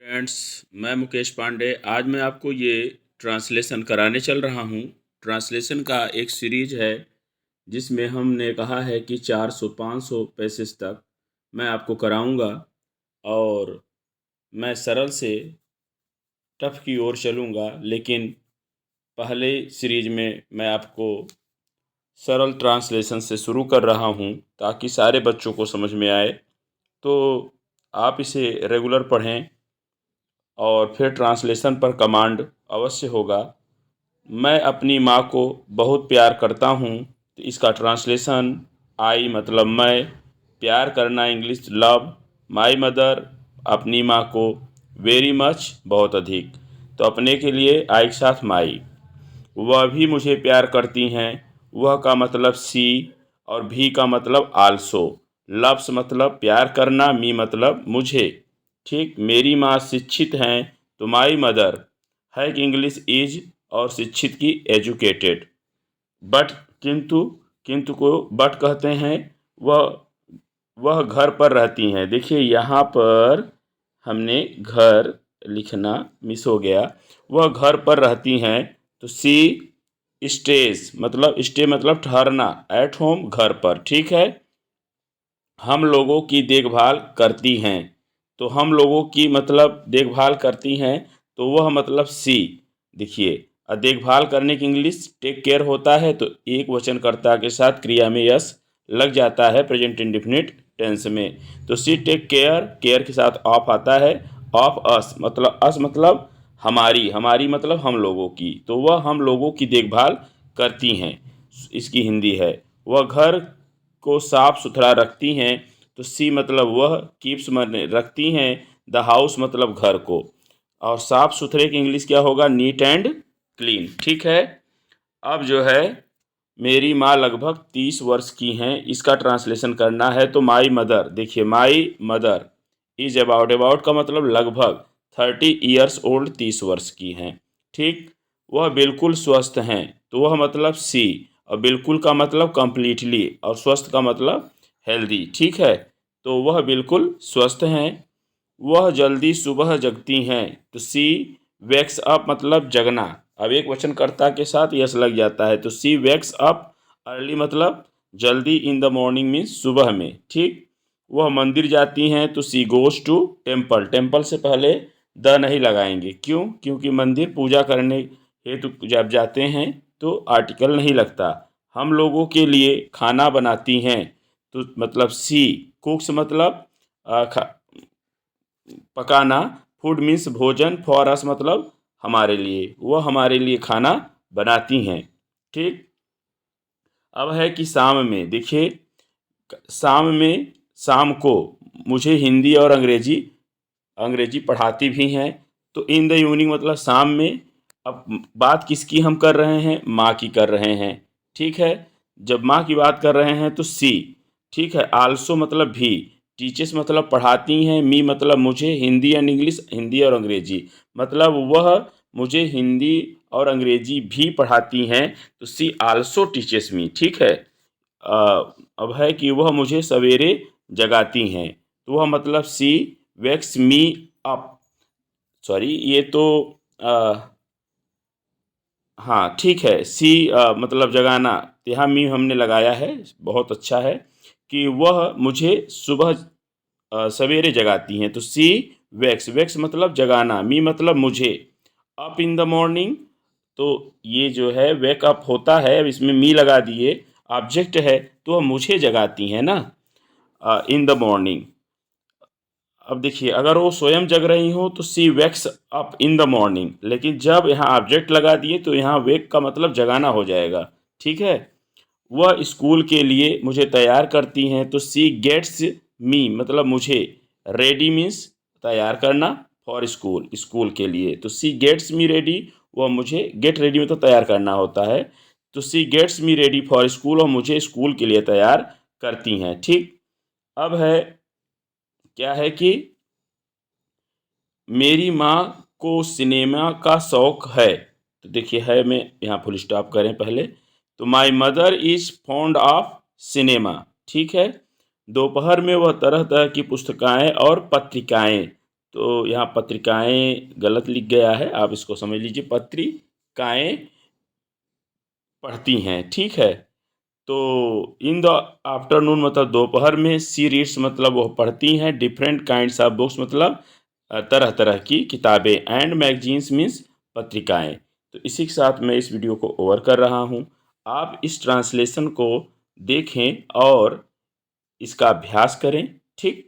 Friends, मैं मुकेश पांडे। आज मैं आपको ये ट्रांसलेशन कराने चल रहा हूँ। ट्रांसलेशन का एक सीरीज है जिसमें हमने कहा है कि 400-500 पैसेज तक मैं आपको कराऊंगा और मैं सरल से टफ की ओर चलूँगा। लेकिन पहले सीरीज में मैं आपको सरल ट्रांसलेशन से शुरू कर रहा हूँ ताकि सारे बच्चों को समझ में आए। तो आप इसे रेगुलर पढ़ें और फिर ट्रांसलेशन पर कमांड अवश्य होगा। मैं अपनी माँ को बहुत प्यार करता हूँ, तो इसका ट्रांसलेशन आई मतलब मैं, प्यार करना इंग्लिश लव, माई मदर अपनी माँ को, वेरी मच बहुत अधिक। तो अपने के लिए आई के साथ माई। वह भी मुझे प्यार करती हैं, वह का मतलब सी और भी का मतलब आल्सो। लव्स मतलब प्यार करना, मी मतलब मुझे। ठीक, मेरी माँ शिक्षित हैं, तो माई मदर है कि इंग्लिश इज और शिक्षित की एजुकेटेड। बट किंतु, किंतु को बट कहते हैं। वह वह घर पर रहती हैं। देखिए यहाँ पर हमने घर लिखना मिस हो गया। वह घर पर रहती हैं, तो सी स्टेज मतलब स्टे मतलब ठहरना, एट होम घर पर। ठीक है। हम लोगों की देखभाल करती हैं, तो हम लोगों की मतलब देखभाल करती हैं, तो वह मतलब सी। देखिए देखभाल करने की इंग्लिश टेक केयर होता है, तो एक वचनकर्ता के साथ क्रिया में यस लग जाता है प्रेजेंट इंडेफिनिट टेंस में। तो सी टेक केयर, केयर के साथ ऑफ आता है। ऑफ अस मतलब हमारी, हमारी मतलब हम लोगों की, तो वह हम लोगों की देखभाल करती हैं। इसकी हिंदी है, वह घर को साफ सुथरा रखती हैं, तो सी मतलब वह, कीप्स माने रखती हैं, द हाउस मतलब घर को। और साफ सुथरे की इंग्लिश क्या होगा, नीट एंड क्लीन। ठीक है। अब जो है, मेरी माँ लगभग 30 वर्ष की हैं, इसका ट्रांसलेशन करना है। तो माई मदर, देखिए my mother is about, about का मतलब लगभग 30 ईयर्स ओल्ड, 30 वर्ष की हैं। ठीक। वह बिल्कुल स्वस्थ हैं, तो वह मतलब सी। और बिल्कुल का मतलब कंप्लीटली, और स्वस्थ का मतलब हेल्दी। ठीक है। तो वह बिल्कुल स्वस्थ हैं। वह जल्दी सुबह जगती हैं, तो सी वेक्स अप मतलब जगना। अब एक वचनकर्ता के साथ यस लग जाता है, तो सी वेक्स अप अर्ली मतलब जल्दी, इन द मॉर्निंग मीन्स सुबह में। ठीक। वह मंदिर जाती हैं, तो she goes to temple. Temple से पहले द नहीं लगाएंगे, क्यों? क्योंकि मंदिर पूजा करने हेतु जब जाते हैं तो आर्टिकल नहीं लगता। हम लोगों के लिए खाना बनाती हैं, तो मतलब सी कुक्स मतलब पकाना। फूड मीन्स भोजन, फॉर अस मतलब हमारे लिए, वह हमारे लिए खाना बनाती हैं। ठीक। अब है कि शाम में, देखिए शाम में, शाम को मुझे हिंदी और अंग्रेजी अंग्रेजी पढ़ाती भी हैं, तो इन द इवनिंग मतलब शाम में। अब बात किसकी हम कर रहे हैं, माँ की कर रहे हैं। ठीक है। जब माँ की बात कर रहे हैं तो सी। ठीक है। आल्सो मतलब भी, टीचर्स मतलब पढ़ाती हैं, मी मतलब मुझे, हिंदी एंड इंग्लिश हिंदी और अंग्रेजी मतलब वह मुझे हिंदी और अंग्रेजी भी पढ़ाती हैं, तो सी आल्सो टीचर्स मी। ठीक है। अब है कि वह मुझे सवेरे जगाती हैं, तो वह मतलब सी वेक्स मी अप। सॉरी, ये तो आ, हाँ ठीक है। सी मतलब जगाना, तो यहाँ मी हमने लगाया है, बहुत अच्छा है। कि वह मुझे सुबह सवेरे जगाती हैं, तो सी वेक्स, वेक्स मतलब जगाना, मी मतलब मुझे, अप इन द मॉर्निंग। तो ये जो है वेक अप होता है, अब इसमें मी लगा दिए, ऑब्जेक्ट है, तो वह मुझे जगाती हैं ना, इन द मॉर्निंग। अब देखिए, अगर वो स्वयं जग रही हो तो she wakes up in the morning, लेकिन जब यहाँ ऑब्जेक्ट लगा दिए तो यहाँ वेक का मतलब जगाना हो जाएगा। ठीक है। वह स्कूल के लिए मुझे तैयार करती हैं, तो सी गेट्स मी मतलब मुझे, रेडी मीन्स तैयार करना, फॉर स्कूल स्कूल के लिए, तो सी गेट्स मी रेडी। वह मुझे, गेट रेडी में तो तैयार करना होता है, तो she gets me ready for school, और मुझे स्कूल के लिए तैयार करती हैं। ठीक। अब है, क्या है कि मेरी माँ को सिनेमा का शौक है, तो देखिए है में यहाँ फुल स्टॉप करें पहले, तो my mother is fond of cinema. ठीक है। दोपहर में वह तरह तरह की पुस्तकें और पत्रिकाएं, तो यहाँ पत्रिकाएं गलत लिख गया है, आप इसको समझ लीजिए, पत्रिकाएं पढ़ती हैं, ठीक है। तो इन द आफ्टरनून मतलब दोपहर में, सी रीड्स मतलब वो पढ़ती हैं, डिफरेंट काइंड्स ऑफ बुक्स मतलब तरह तरह की किताबें, एंड मैगजीन्स मीन्स पत्रिकाएं। तो इसी के साथ मैं इस वीडियो को ओवर कर रहा हूँ। आप इस ट्रांसलेशन को देखें और इसका अभ्यास करें, ठीक।